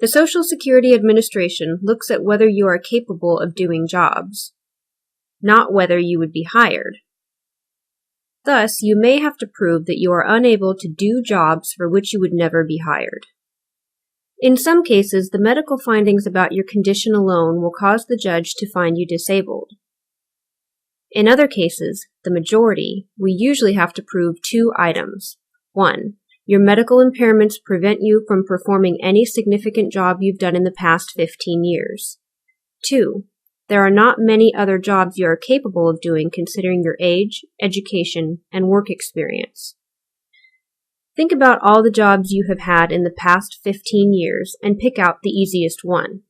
The Social Security Administration looks at whether you are capable of doing jobs, not whether you would be hired. Thus, you may have to prove that you are unable to do jobs for which you would never be hired. In some cases, the medical findings about your condition alone will cause the judge to find you disabled. In other cases, the majority, we usually have to prove two items. 1. Your medical impairments prevent you from performing any significant job you've done in the past 15 years. 2. There are not many other jobs you are capable of doing considering your age, education, and work experience. Think about all the jobs you have had in the past 15 years and pick out the easiest one.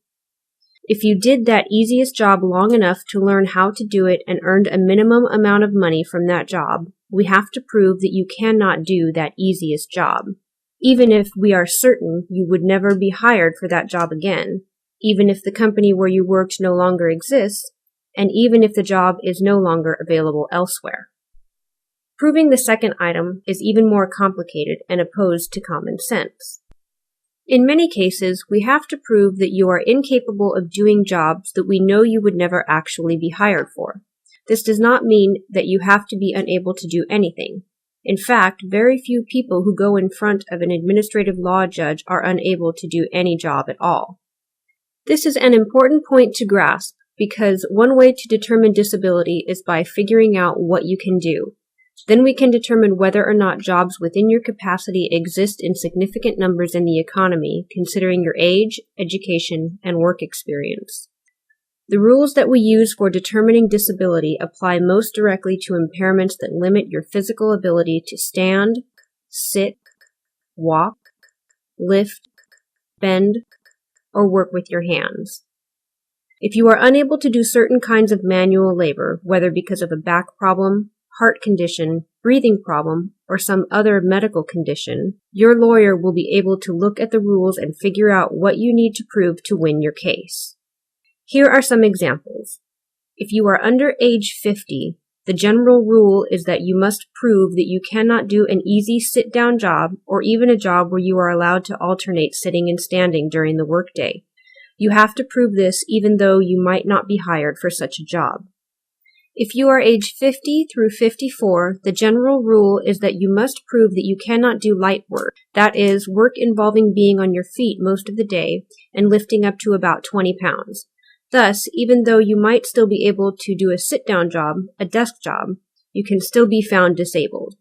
If you did that easiest job long enough to learn how to do it and earned a minimum amount of money from that job, we have to prove that you cannot do that easiest job, even if we are certain you would never be hired for that job again, even if the company where you worked no longer exists, and even if the job is no longer available elsewhere. Proving the second item is even more complicated and opposed to common sense. In many cases, we have to prove that you are incapable of doing jobs that we know you would never actually be hired for. This does not mean that you have to be unable to do anything. In fact, very few people who go in front of an administrative law judge are unable to do any job at all. This is an important point to grasp because one way to determine disability is by figuring out what you can do. Then we can determine whether or not jobs within your capacity exist in significant numbers in the economy, considering your age, education, and work experience. The rules that we use for determining disability apply most directly to impairments that limit your physical ability to stand, sit, walk, lift, bend, or work with your hands. If you are unable to do certain kinds of manual labor, whether because of a back problem, heart condition, breathing problem, or some other medical condition, your lawyer will be able to look at the rules and figure out what you need to prove to win your case. Here are some examples. If you are under age 50, the general rule is that you must prove that you cannot do an easy sit-down job or even a job where you are allowed to alternate sitting and standing during the workday. You have to prove this even though you might not be hired for such a job. If you are age 50 through 54, the general rule is that you must prove that you cannot do light work, that is, work involving being on your feet most of the day and lifting up to about 20 pounds. Thus, even though you might still be able to do a sit-down job, a desk job, you can still be found disabled.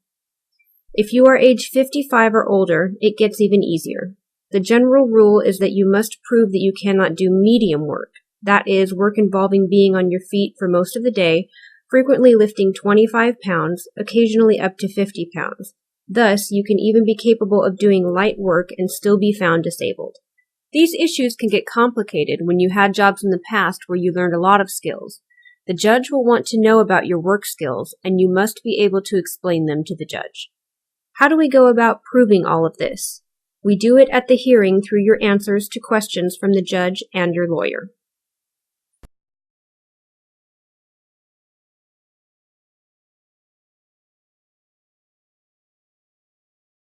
If you are age 55 or older, it gets even easier. The general rule is that you must prove that you cannot do medium work, that is, work involving being on your feet for most of the day, frequently lifting 25 pounds, occasionally up to 50 pounds. Thus, you can even be capable of doing light work and still be found disabled. These issues can get complicated when you had jobs in the past where you learned a lot of skills. The judge will want to know about your work skills, and you must be able to explain them to the judge. How do we go about proving all of this? We do it at the hearing through your answers to questions from the judge and your lawyer.